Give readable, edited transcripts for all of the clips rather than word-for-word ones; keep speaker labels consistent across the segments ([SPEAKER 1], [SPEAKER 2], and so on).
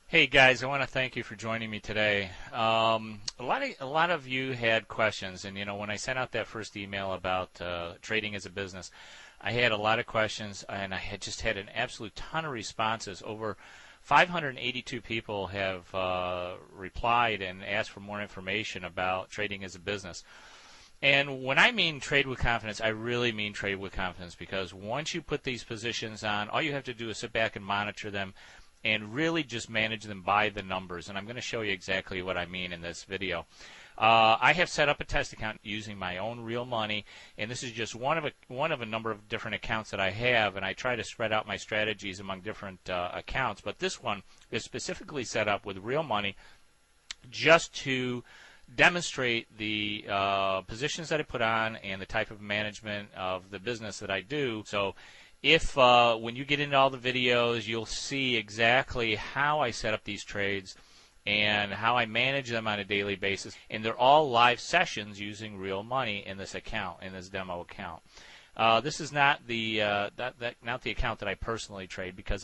[SPEAKER 1] Hey guys, I want to thank you for joining me today. A lot of you had questions, and when I sent out that first email about trading as a business, I had a lot of questions, and I had just had an absolute ton of responses. Over 582 people have replied and asked for more information about trading as a business. And when I mean trade with confidence, I really mean trade with confidence, because once you put these positions on, all you have to do is sit back and monitor them and really just manage them by the numbers. And I'm going to show you exactly what I mean in this video. I have set up a test account using my own real money, and this is just one of a number of different accounts that I have, and I try to spread out my strategies among different accounts. But this one is specifically set up with real money just to demonstrate the positions that I put on and the type of management of the business that I do. So if when you get into all the videos, you'll see exactly how I set up these trades and how I manage them on a daily basis. And they're all live sessions using real money in this account, in this demo account. This is not the not the account that I personally trade, because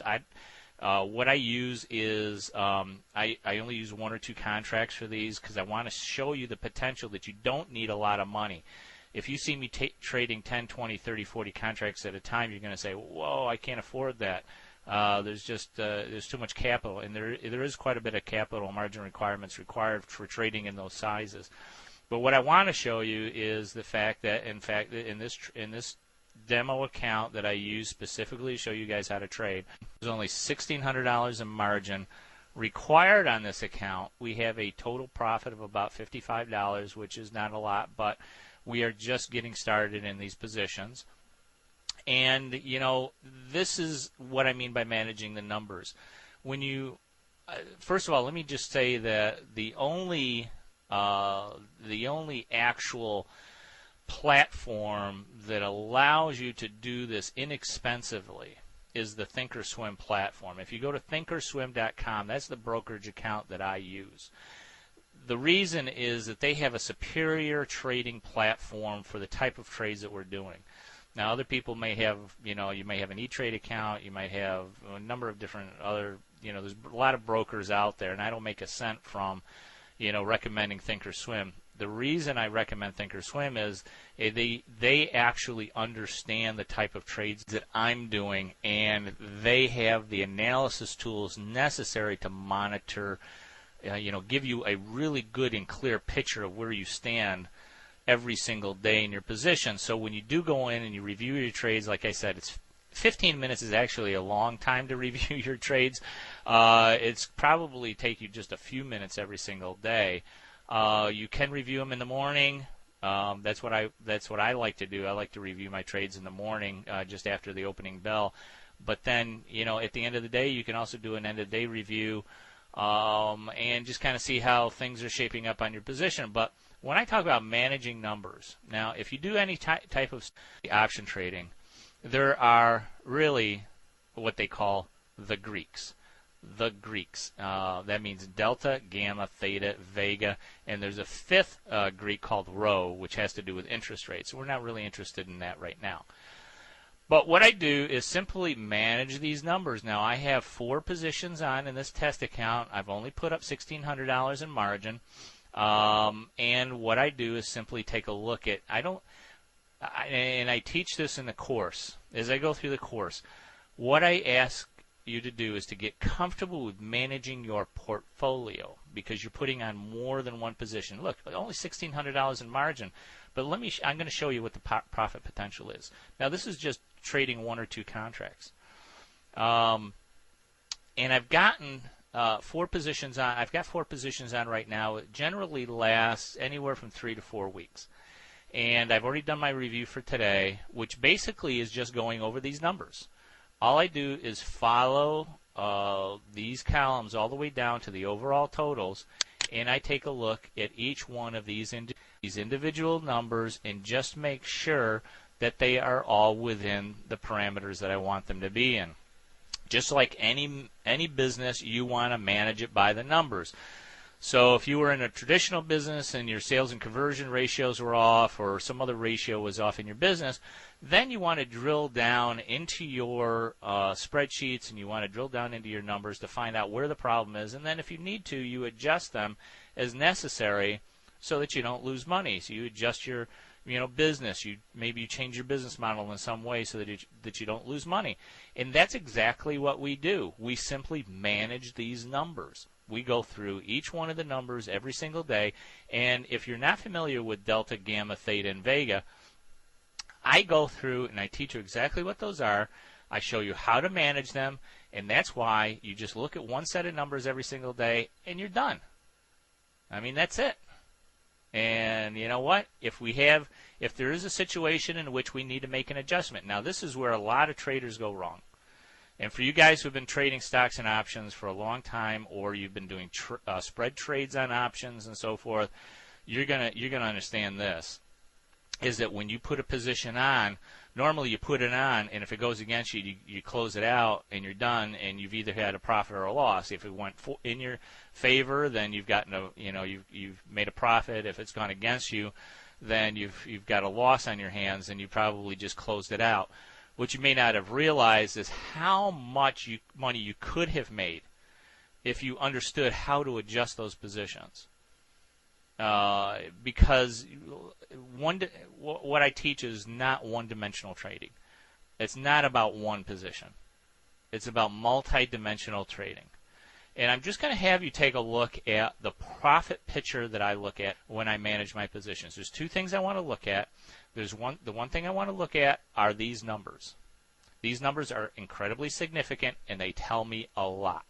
[SPEAKER 1] what I use is I only use 1 or 2 contracts for these, because I want to show you the potential that you don't need a lot of money. If you see me trading 10, 20, 30, 40 contracts at a time, you're going to say, whoa, I can't afford that. There's too much capital, and there is quite a bit of capital margin requirements required for trading in those sizes. But what I want to show you is the fact that, in fact, in this demo account that I use specifically to show you guys how to trade, there's only $1,600 in margin required on this account. We have a total profit of about $55, which is not a lot, but we are just getting started in these positions. And this is what I mean by managing the numbers. When you first of all, let me just say that the only actual platform that allows you to do this inexpensively is the Thinkorswim platform. If you go to thinkorswim.com, that's the brokerage account that I use. The reason is that they have a superior trading platform for the type of trades that we're doing. Now, other people may have, you may have an E-Trade account, you might have a number of different other, there's a lot of brokers out there, and I don't make a cent from, recommending Thinkorswim. The reason I recommend Thinkorswim is they actually understand the type of trades that I'm doing, and they have the analysis tools necessary to monitor, give you a really good and clear picture of where you stand every single day in your position. So when you do go in and you review your trades, like I said, 15 minutes is actually a long time to review your trades. It's probably take you just a few minutes every single day. You can review them in the morning. That's what I like to do. I like to review my trades in the morning, just after the opening bell. But then, at the end of the day, you can also do an end of day review, and just kind of see how things are shaping up on your position. But when I talk about managing numbers, now if you do any type of option trading, there are really what they call the Greeks. The Greeks. That means delta, gamma, theta, vega, and there's a fifth Greek called rho, which has to do with interest rates. We're not really interested in that right now. But what I do is simply manage these numbers. Now, I have 4 positions on in this test account. I've only put up $1,600 in margin. And what I do is simply take a look at, and I teach this in the course. As I go through the course, what I ask you to do is to get comfortable with managing your portfolio, because you're putting on more than one position. Look, only $1,600 in margin, but I'm going to show you what the profit potential is. Now, this is just trading 1 or 2 contracts, and I've gotten 4 positions on. I've got 4 positions on right now. It generally lasts anywhere from 3 to 4 weeks, and I've already done my review for today, which basically is just going over these numbers. All I do is follow these columns all the way down to the overall totals, and I take a look at each one of these individual numbers and just make sure that they are all within the parameters that I want them to be in. Just like any business, you want to manage it by the numbers. So if you were in a traditional business and your sales and conversion ratios were off, or some other ratio was off in your business, then you want to drill down into your spreadsheets, and you want to drill down into your numbers to find out where the problem is. And then if you need to, you adjust them as necessary so that you don't lose money. So you adjust your business. Maybe you change your business model in some way so that you don't lose money. And that's exactly what we do. We simply manage these numbers. We go through each one of the numbers every single day. And if you're not familiar with delta, gamma, theta, and vega, I go through and I teach you exactly what those are. I show you how to manage them, and that's why you just look at one set of numbers every single day and you're done. I mean, that's it. And you know what? If there is a situation in which we need to make an adjustment. Now, this is where a lot of traders go wrong. And for you guys who have been trading stocks and options for a long time, or you've been doing spread trades on options and so forth, you're gonna understand this. Is that when you put a position on, normally you put it on, and if it goes against you, you close it out, and you're done, and you've either had a profit or a loss. If it went in your favor, then you've gotten you've made a profit. If it's gone against you, then you've got a loss on your hands, and you probably just closed it out. What you may not have realized is how much money you could have made if you understood how to adjust those positions. Because what I teach is not one-dimensional trading. It's not about one position. It's about multi-dimensional trading. And I'm just going to have you take a look at the profit picture that I look at when I manage my positions. There's two things I want to look at. The one thing I want to look at are these numbers. These numbers are incredibly significant, and they tell me a lot.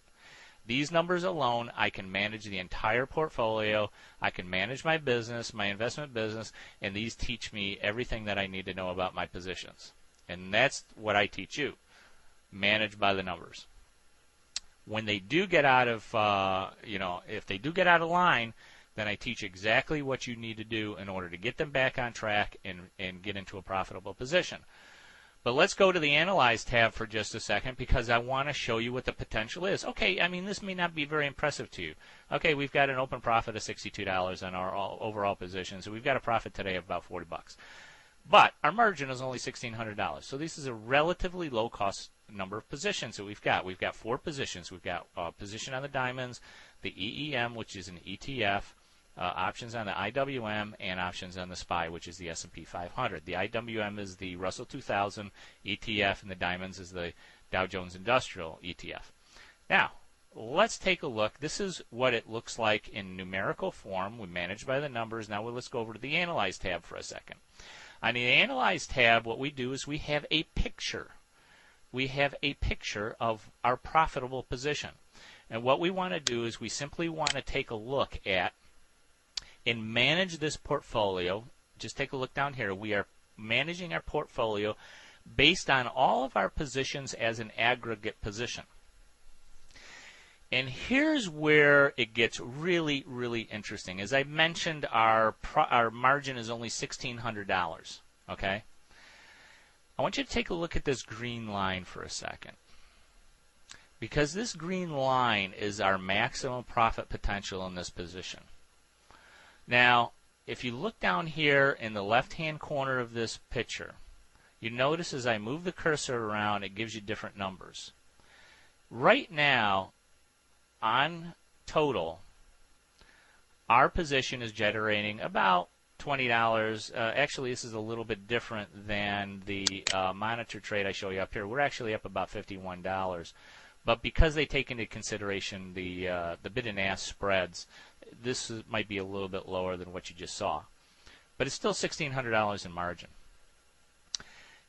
[SPEAKER 1] These numbers alone, I can manage the entire portfolio. I can manage my business, my investment business, and these teach me everything that I need to know about my positions. And that's what I teach you. Manage by the numbers. When they do get out of, if they do get out of line, then I teach exactly what you need to do in order to get them back on track and get into a profitable position. But let's go to the Analyze tab for just a second, because I want to show you what the potential is. Okay, I mean, this may not be very impressive to you. Okay, we've got an open profit of $62 on our overall position, so we've got a profit today of about $40. But our margin is only $1,600. So this is a relatively low-cost number of positions that we've got. We've got 4 positions. We've got a position on the diamonds, the EEM, which is an ETF, options on the IWM, and options on the SPY, which is the S&P 500. The IWM is the Russell 2000 ETF, and the diamonds is the Dow Jones Industrial ETF. Now, let's take a look. This is what it looks like in numerical form. We manage by the numbers. Now let's go over to the Analyze tab for a second. On the Analyze tab, what we do is we have a picture. We have a picture of our profitable position. And what we want to do is we simply want to take a look at and manage this portfolio. Just take a look down here. We are managing our portfolio based on all of our positions as an aggregate position. And here's where it gets really, really interesting. As I mentioned, our margin is only $1,600. Okay? I want you to take a look at this green line for a second. Because this green line is our maximum profit potential in this position. Now, if you look down here in the left-hand corner of this picture, you notice as I move the cursor around, it gives you different numbers. Right now, on total, our position is generating about $20. Actually, this is a little bit different than the monitor trade I show you up here. We're actually up about $51. But because they take into consideration the bid and ask spreads, this might be a little bit lower than what you just saw. But it's still $1,600 in margin.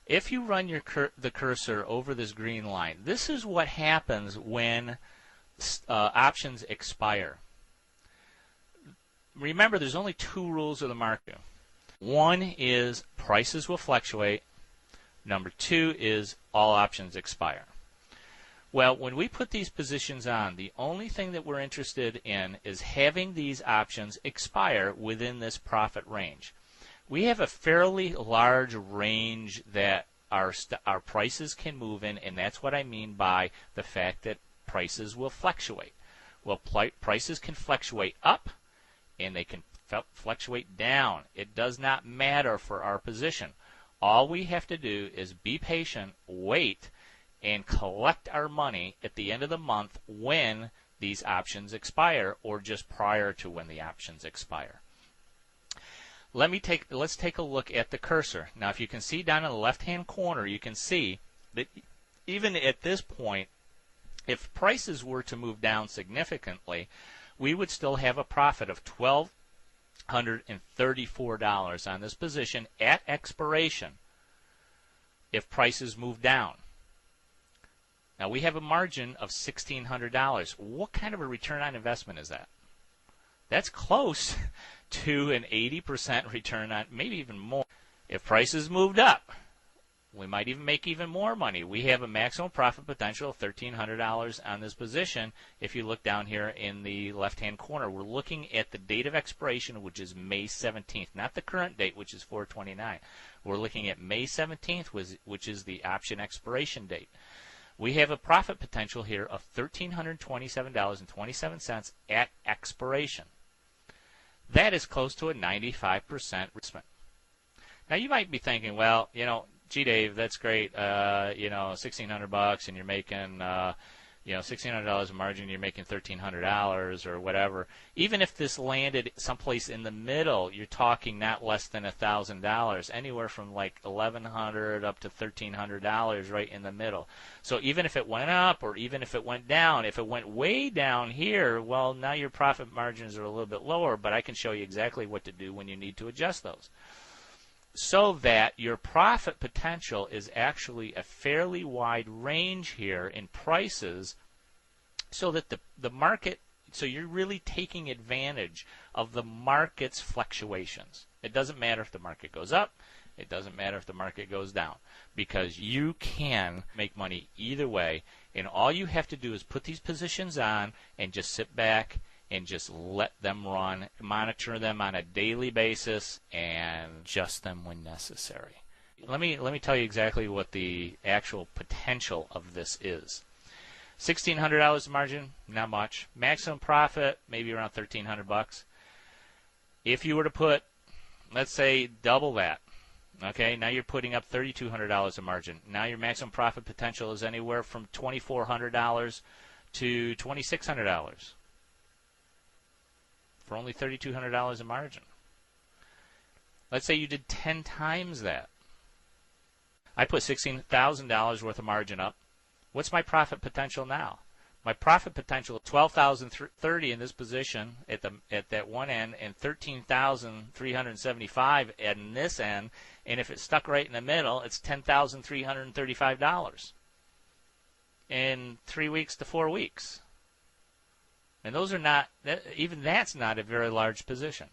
[SPEAKER 1] If you run the cursor over this green line, this is what happens when options expire. Remember, there's only 2 rules of the market. One is prices will fluctuate. Number 2 is all options expire. Well, when we put these positions on, the only thing that we're interested in is having these options expire within this profit range. We have a fairly large range that our prices can move in, and that's what I mean by the fact that prices will fluctuate. Well, prices can fluctuate up and they can fluctuate down. It does not matter for our position. All we have to do is be patient, wait, and collect our money at the end of the month when these options expire, or just prior to when the options expire. Let's take a look at the cursor. Now, if you can see down in the left-hand corner, you can see that even at this point, if prices were to move down significantly, we would still have a profit of $1,234 on this position at expiration if prices move down. Now, we have a margin of $1,600. What kind of a return on investment is that? That's close to an 80% return on, maybe even more. If prices moved up, we might even make even more money. We have a maximum profit potential of $1,300 on this position. If you look down here in the left-hand corner, we're looking at the date of expiration, which is May 17th, not the current date, which is 4/29. We're looking at May 17th, which is the option expiration date. We have a profit potential here of $1,327.27 at expiration. That is close to a 95% investment. Now, you might be thinking, well, gee, Dave, that's great. $1,600 and you're making, $1,600 a margin, you're making $1,300 or whatever. Even if this landed someplace in the middle, you're talking not less than $1,000, anywhere from like $1,100 up to $1,300 right in the middle. So even if it went up or even if it went down, if it went way down here, well, now your profit margins are a little bit lower, but I can show you exactly what to do when you need to adjust those, so that your profit potential is actually a fairly wide range here in prices, so that the market, so you're really taking advantage of the market's fluctuations. It doesn't matter if the market goes up, it doesn't matter if the market goes down, because you can make money either way, and all you have to do is put these positions on and just sit back and just let them run, monitor them on a daily basis, and adjust them when necessary. Let me tell you exactly what the actual potential of this is. $1,600 margin, not much. Maximum profit, maybe around $1,300. If you were to put, let's say, double that, okay, now you're putting up $3,200 a margin. Now your maximum profit potential is anywhere from $2,400 to $2,600. For only $3,200 a margin. Let's say you did 10 times that. I put $16,000 worth of margin up. What's my profit potential now? My profit potential is $12,030 in this position at that one end, and $13,375 at this end. And if it's stuck right in the middle, it's $10,335 in 3 weeks to 4 weeks. And those are not, even that's not a very large position.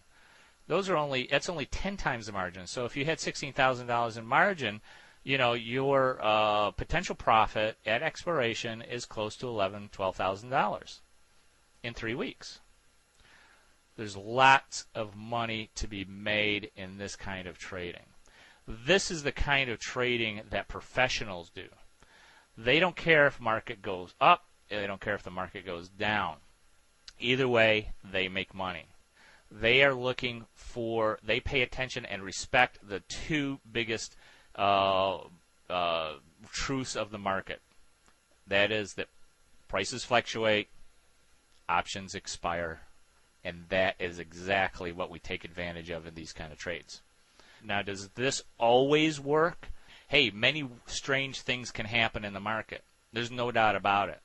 [SPEAKER 1] That's only 10 times the margin. So if you had $16,000 in margin, your potential profit at expiration is close to $12,000 in 3 weeks. There's lots of money to be made in this kind of trading. This is the kind of trading that professionals do. They don't care if market goes up. They don't care if the market goes down. Either way, they make money. They are looking for, they pay attention and respect the two biggest truths of the market. That is that prices fluctuate, options expire, and that is exactly what we take advantage of in these kind of trades. Now, does this always work? Hey, many strange things can happen in the market. There's no doubt about it.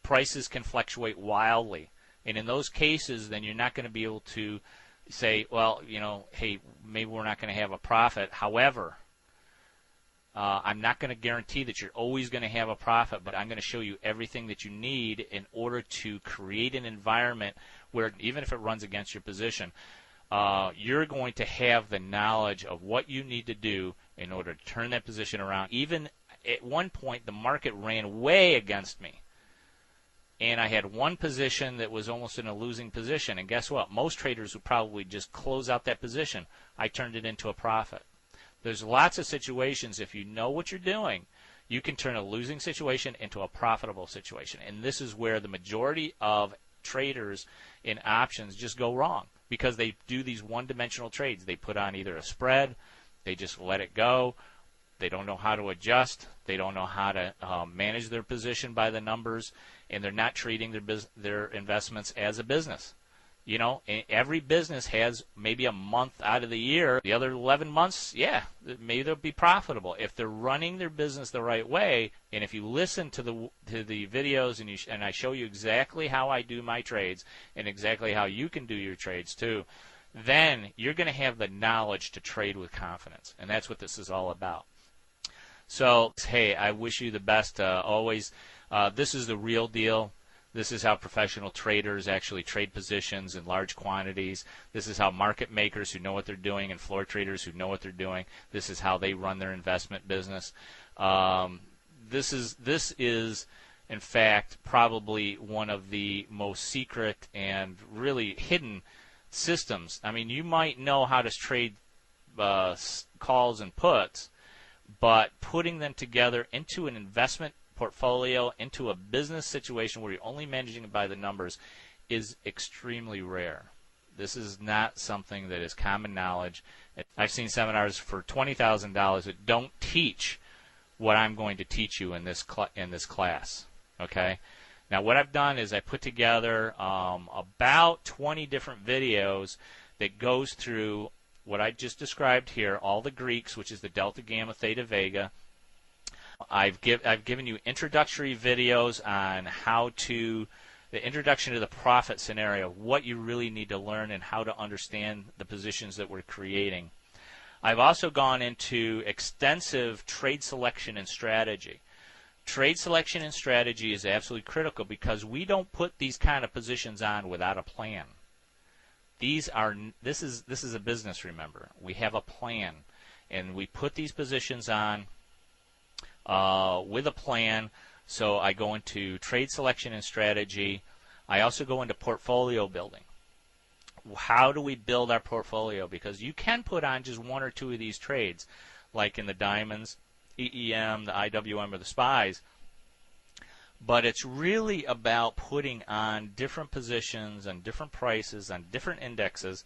[SPEAKER 1] Prices can fluctuate wildly. And in those cases, then you're not going to be able to say, well, hey, maybe we're not going to have a profit. However, I'm not going to guarantee that you're always going to have a profit, but I'm going to show you everything that you need in order to create an environment where, even if it runs against your position, you're going to have the knowledge of what you need to do in order to turn that position around. Even at one point, the market ran way against me. And I had one position that was almost in a losing position. And guess what? Most traders would probably just close out that position. I turned it into a profit. There's lots of situations, if you know what you're doing, you can turn a losing situation into a profitable situation. And this is where the majority of traders in options just go wrong because they do these one-dimensional trades. They put on either a spread, they just let it go, they don't know how to adjust, they don't know how to manage their position by the numbers, and they're not treating their investments as a business. You know, every business has maybe a month out of the year. The other 11 months, yeah, maybe they'll be profitable if they're running their business the right way. And if you listen to the videos and I show you exactly how I do my trades and exactly how you can do your trades too, then you're going to have the knowledge to trade with confidence. And that's what this is all about. So, hey, I wish you the best always. This is the real deal. This is how professional traders actually trade positions in large quantities. This is how market makers who know what they're doing and floor traders who know what they're doing, this is how they run their investment business. This is, in fact, probably one of the most secret and really hidden systems. I mean, you might know how to trade calls and puts, but putting them together into an investment portfolio, into a business situation where you're only managing it by the numbers is extremely rare. This is not something that is common knowledge. I've seen seminars for $20,000 that don't teach what I'm going to teach you in this class. Okay. Now what I've done is I put together about 20 different videos that goes through what I just described here, all the Greeks, which is the delta, gamma, theta, vega. I've given you introductory videos on the introduction to the profit scenario, what you really need to learn and how to understand the positions that we're creating. I've also gone into extensive trade selection and strategy. Trade selection and strategy is absolutely critical because we don't put these kind of positions on without a plan. This is a business, remember. We have a plan, and we put these positions on with a plan. So I go into trade selection and strategy. I also go into portfolio building. How do we build our portfolio? Because you can put on just one or two of these trades, like in the diamonds, EEM, the IWM, or the SPYs. But it's really about putting on different positions on different prices on different indexes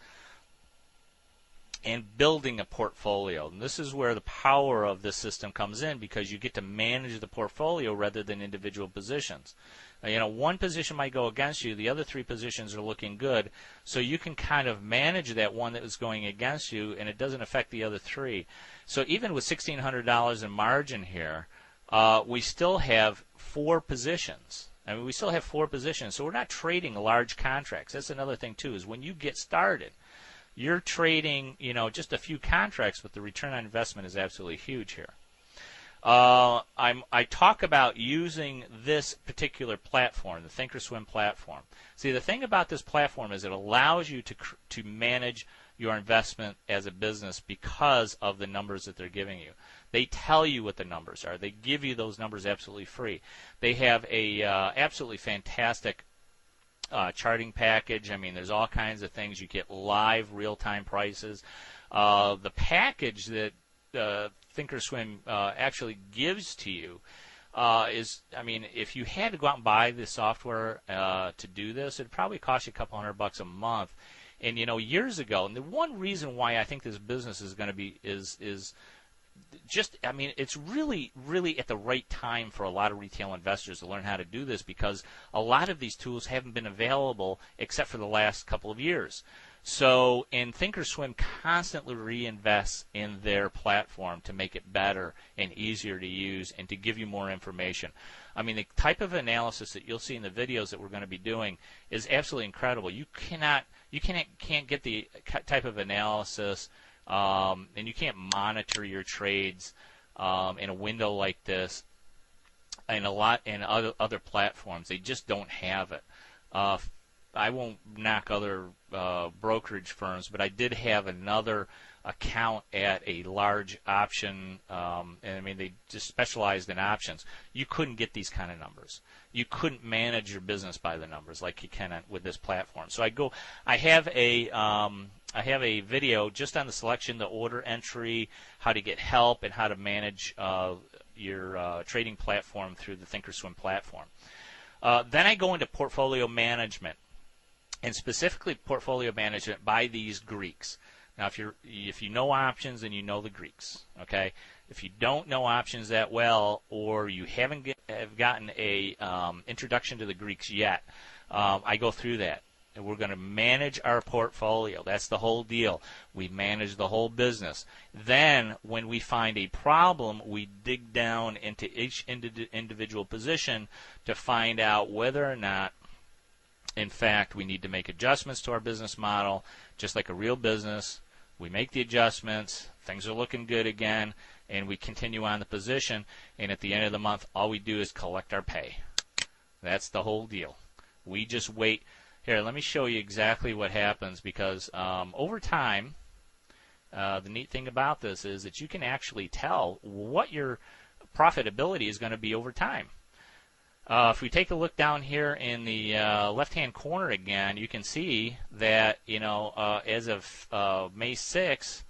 [SPEAKER 1] and building a portfolio. And this is where the power of this system comes in, because you get to manage the portfolio rather than individual positions. One position might go against you, the other three positions are looking good, so you can kind of manage that one that was going against you, and it doesn't affect the other three. So even with $1,600 in margin here, we still have four positions. I mean, we still have four positions, so we're not trading large contracts. That's another thing too, is when you get started, you're trading, just a few contracts, but the return on investment is absolutely huge here. I talk about using this particular platform, the Thinkorswim platform. See, the thing about this platform is it allows you to manage your investment as a business because of the numbers that they're giving you. They tell you what the numbers are. They give you those numbers absolutely free. They have a absolutely fantastic charting package. I mean, there's all kinds of things. You get live real-time prices. The package that Thinkorswim actually gives to you is, I mean, if you had to go out and buy the software to do this, it'd probably cost you a couple $100 a month. And years ago, and the one reason why I think this business is going to be is just, I mean, it's really, really at the right time for a lot of retail investors to learn how to do this, because a lot of these tools haven't been available except for the last couple of years. So, and Thinkorswim constantly reinvests in their platform to make it better and easier to use and to give you more information. I mean, the type of analysis that you'll see in the videos that we're going to be doing is absolutely incredible. You can't get the type of analysis, and you can't monitor your trades in a window like this in other platforms. They just don't have it. I won't knock other brokerage firms, but I did have another account at a large option, and I mean, they just specialized in options. You couldn't get these kind of numbers. You couldn't manage your business by the numbers like you can with this platform. So I have a video just on the selection, the order entry, how to get help, and how to manage your trading platform through the Thinkorswim platform. Then I go into portfolio management. and specifically portfolio management by these Greeks. Now, if you know options, then you know the Greeks. Okay, if you don't know options that well, or you haven't have gotten a introduction to the Greeks yet, I go through that. And we're going to manage our portfolio. That's the whole deal. We manage the whole business. Then, when we find a problem, we dig down into each individual position to find out whether or not, in fact, we need to make adjustments to our business model, just like a real business. We make the adjustments, things are looking good again, and we continue on the position, and at the end of the month, all we do is collect our pay. That's the whole deal. We just wait. Here, let me show you exactly what happens, because over time, the neat thing about this is that you can actually tell what your profitability is going to be over time. If we take a look down here in the left-hand corner again, you can see that, as of May 6th,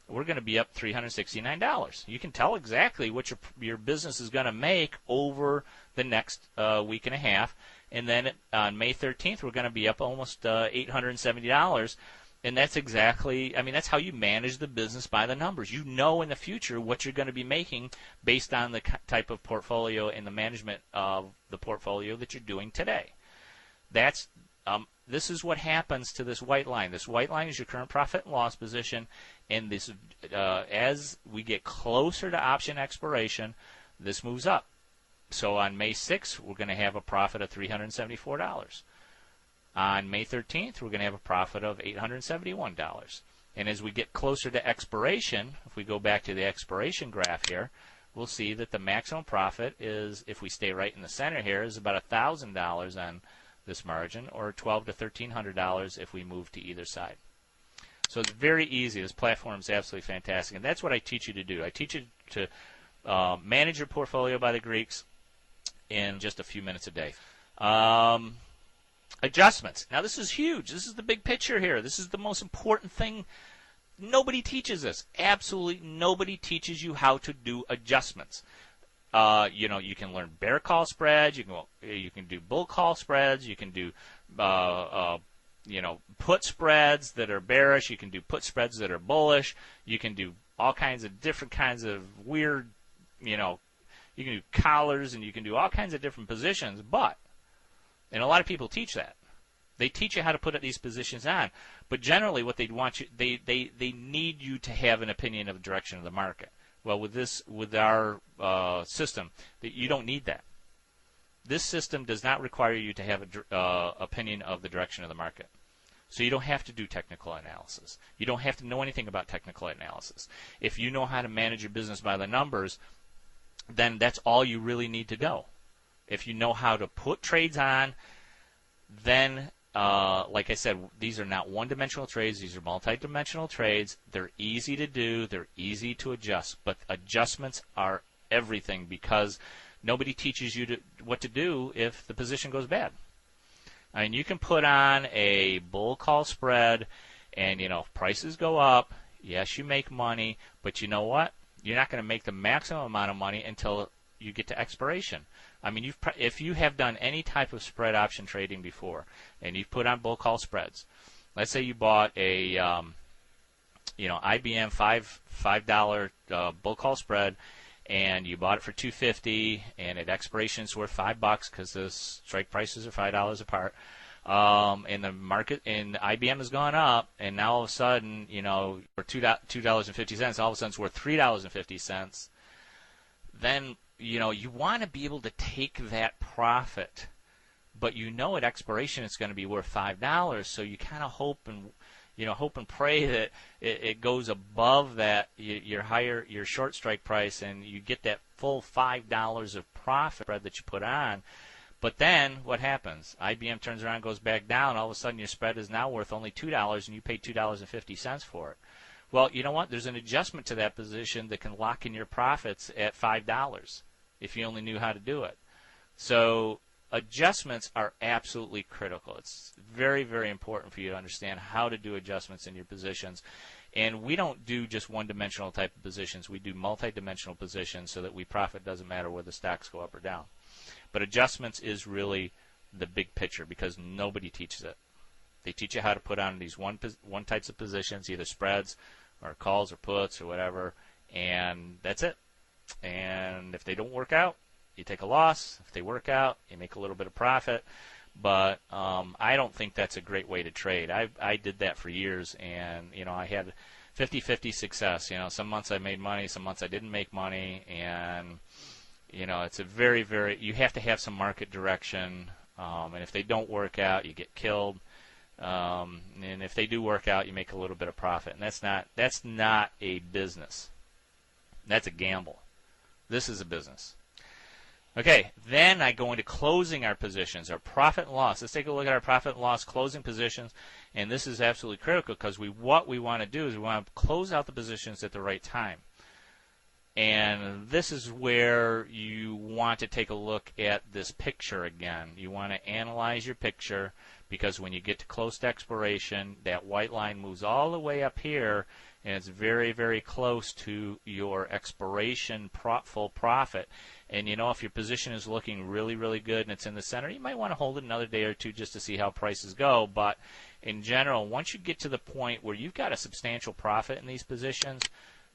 [SPEAKER 1] we're going to be up $369. You can tell exactly what your business is going to make over the next week and a half. And then on May 13th, we're going to be up almost $870. And that's exactly, that's how you manage the business by the numbers. You know in the future what you're going to be making based on the type of portfolio and the management of the portfolio that you're doing today. This is what happens to this white line. This white line is your current profit and loss position. And this, as we get closer to option expiration, this moves up. So on May 6th, we're going to have a profit of $374. On May 13th, we're going to have a profit of $871. And as we get closer to expiration, if we go back to the expiration graph here, we'll see that the maximum profit is, if we stay right in the center here, is about $1,000 on this margin, or $1,200 to $1,300 if we move to either side. So it's very easy. This platform is absolutely fantastic. And that's what I teach you to do. I teach you to manage your portfolio by the Greeks in just a few minutes a day. Adjustments. Now, this is huge. This is the big picture here. This is the most important thing. Nobody teaches this. Absolutely nobody teaches you how to do adjustments. You can learn bear call spreads. You can do bull call spreads. You can do put spreads that are bearish. You can do put spreads that are bullish. You can do all kinds of different kinds of weird, you can do collars, and you can do all kinds of different positions, and a lot of people teach that. They teach you how to put these positions on, but generally what they'd want you, they need you to have an opinion of the direction of the market. Well, with our system, you don't need that. This system does not require you to have an opinion of the direction of the market. So you don't have to do technical analysis. You don't have to know anything about technical analysis. If you know how to manage your business by the numbers, then that's all you really need to know. If you know how to put trades on, then, like I said, these are not one-dimensional trades. These are multi-dimensional trades. They're easy to do. They're easy to adjust. But adjustments are everything, because nobody teaches you what to do if the position goes bad. I mean, you can put on a bull call spread, and, if prices go up, yes, you make money, but you know what? You're not going to make the maximum amount of money until you get to expiration. I mean, if you have done any type of spread option trading before, and you've put on bull call spreads, let's say you bought a IBM $5 bull call spread, and you bought it for $250, and at expiration it's worth $5 because the strike prices are $5 apart. And the market in IBM has gone up, and now all of a sudden, for $2.50, all of a sudden it's worth $3.50. Then, you want to be able to take that profit, but at expiration it's going to be worth $5. So you kind of hope and pray that it goes above that your short strike price, and you get that full $5 of profit spread that you put on. But then what happens? IBM turns around and goes back down. All of a sudden your spread is now worth only $2, and you paid $2.50 for it. Well, you know what? There's an adjustment to that position that can lock in your profits at $5 if you only knew how to do it. So adjustments are absolutely critical. It's very, very important for you to understand how to do adjustments in your positions. And we don't do just one-dimensional type of positions. We do multi-dimensional positions so that profit doesn't matter whether stocks go up or down. But adjustments is really the big picture, because nobody teaches it. They teach you how to put on these one types of positions, either spreads or calls or puts or whatever, and that's it. And if they don't work out, you take a loss. If they work out, you make a little bit of profit. But I don't think that's a great way to trade. I did that for years, and I had 50-50 success. Some months I made money, some months I didn't make money, and it's a very, very, you have to have some market direction, and if they don't work out, you get killed. And if they do work out, you make a little bit of profit, and that's not a business. That's a gamble. This is a business. Okay, then I go into closing our positions, our profit and loss. Let's take a look at our profit and loss closing positions, and this is absolutely critical because what we want to do is we want to close out the positions at the right time. And this is where you want to take a look at this picture again. You want to analyze your picture, because when you get to close to expiration, that white line moves all the way up here, and it's very, very close to your expiration full profit. And if your position is looking really, really good and it's in the center, you might want to hold it another day or two just to see how prices go. But in general, once you get to the point where you've got a substantial profit in these positions,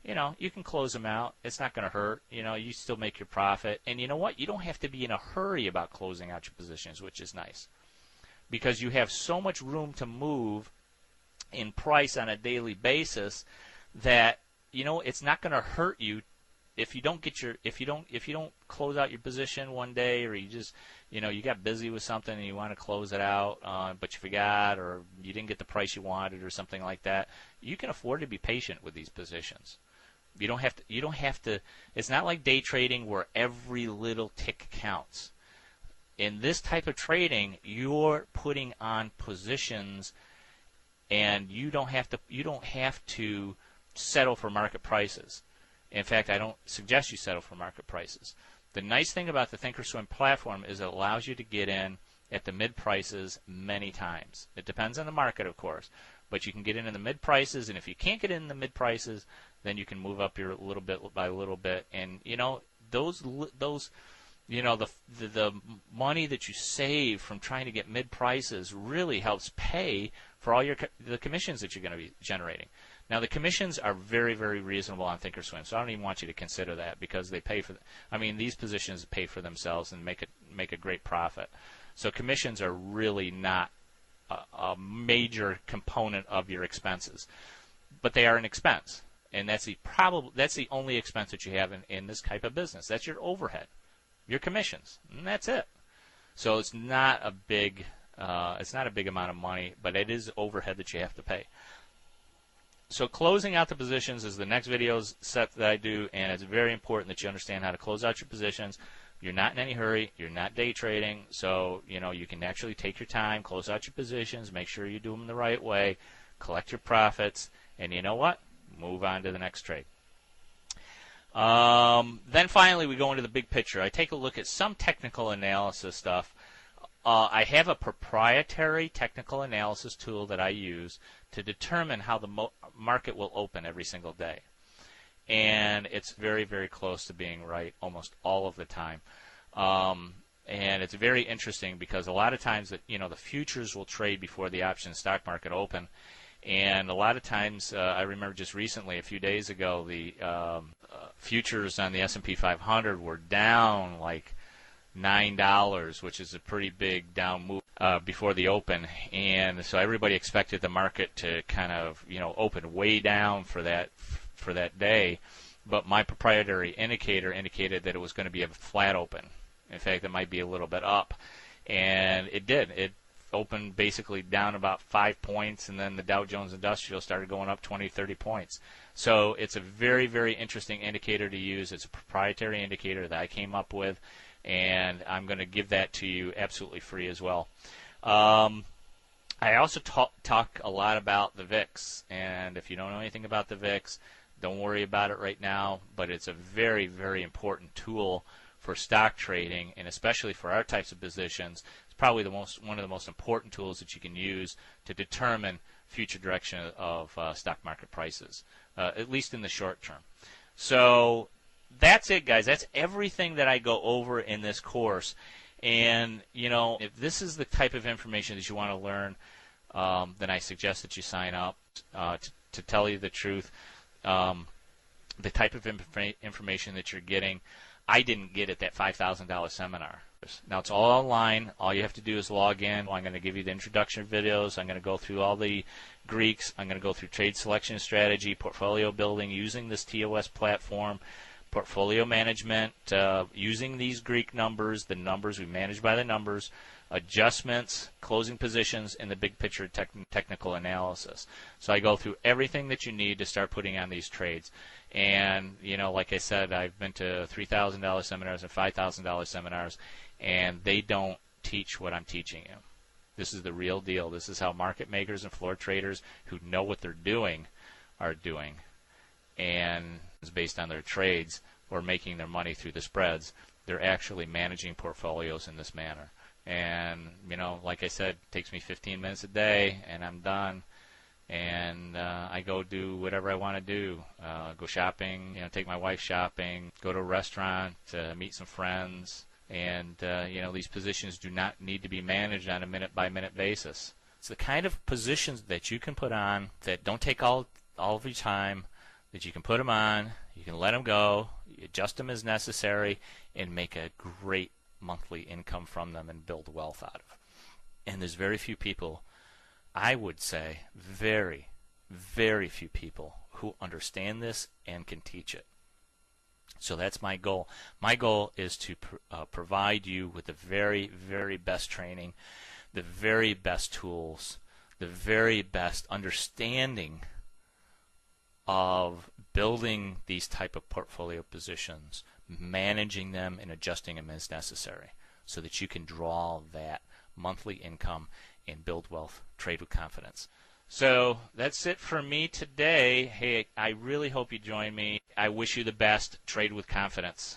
[SPEAKER 1] you can close them out. It's not going to hurt. You still make your profit. And you know what? You don't have to be in a hurry about closing out your positions, which is nice, because you have so much room to move in price on a daily basis that it's not going to hurt you if you don't close out your position one day, or you just you got busy with something and you want to close it out, but you forgot, or you didn't get the price you wanted, or something like that. You can afford to be patient with these positions. You don't have to. It's not like day trading where every little tick counts. In this type of trading, you're putting on positions, and you don't have to settle for market prices. In fact, I don't suggest you settle for market prices. The nice thing about the thinkorswim platform is it allows you to get in at the mid prices many times. It depends on the market, of course, but you can get in the mid prices, and if you can't get in the mid prices, then you can move up your little bit by little bit. And those the money that you save from trying to get mid prices really helps pay for all the commissions that you're going to be generating. Now, the commissions are very, very reasonable on thinkorswim, so I don't even want you to consider that, because they pay for. These positions pay for themselves and make a great profit. So commissions are really not a major component of your expenses, but they are an expense, and that's the only expense that you have in this type of business. That's your overhead, your commissions, and that's it. So it's not a big amount of money, but it is overhead that you have to pay. So closing out the positions is the next video set that I do, and it's very important that you understand how to close out your positions. You're not in any hurry. You're not day trading, so you can actually take your time, close out your positions, make sure you do them the right way, collect your profits, and you know what? Move on to the next trade. Then finally, we go into the big picture. I take a look at some technical analysis stuff. I have a proprietary technical analysis tool that I use to determine how the market will open every single day. And it's very, very close to being right almost all of the time. And it's very interesting because a lot of times that the futures will trade before the options stock market open. And a lot of times, I remember just recently, a few days ago, the futures on the S&P 500 were down like $9, which is a pretty big down move before the open, and so everybody expected the market to kind of open way down for that day. But my proprietary indicator indicated that it was going to be a flat open. In fact, it might be a little bit up, and it did. It opened basically down about 5 points, and then the Dow Jones Industrial started going up 20, 30 points. So it's a very, very interesting indicator to use. It's a proprietary indicator that I came up with, and I'm going to give that to you absolutely free as well. I also talk a lot about the VIX, and if you don't know anything about the VIX, don't worry about it right now, but it's a very, very important tool for stock trading, and especially for our types of positions. It's probably one of the most important tools that you can use to determine future direction of stock market prices, at least in the short term. So that's it, guys. That's everything that I go over in this course. And, if this is the type of information that you want to learn, then I suggest that you sign up. To tell you the truth, the type of information that you're getting, I didn't get at that $5,000 seminar. Now it's all online. All you have to do is log in. I'm going to give you the introduction videos. I'm going to go through all the Greeks. I'm going to go through trade selection strategy, portfolio building using this TOS platform, portfolio management using these Greek numbers, the numbers we manage by the numbers, adjustments, closing positions, and the big picture technical analysis. So I go through everything that you need to start putting on these trades. And, you know, like I said, I've been to $3,000 seminars and $5,000 seminars, and they don't teach what I'm teaching you. This is the real deal. This is how market makers and floor traders who know what they're doing are doing. And it's based on their trades or making their money through the spreads. They're actually managing portfolios in this manner. And, you know, like I said, it takes me 15 minutes a day, and I'm done. And I go do whatever I want to do. Go shopping, you know, take my wife shopping, go to a restaurant, meet some friends. And, you know, these positions do not need to be managed on a minute-by-minute basis. It's the kind of positions that you can put on that don't take all of your time, that you can put them on, you can let them go, you adjust them as necessary, and make a great monthly income from them and build wealth out of. And there's very few people, I would say very, very few people who understand this and can teach it. So that's my goal. My goal is to provide you with the very, very best training, the very best tools, the very best understanding of building these type of portfolio positions, managing them and adjusting them as necessary so that you can draw that monthly income and build wealth, trade with confidence. So that's it for me today. Hey, I really hope you join me. I wish you the best. Trade with confidence.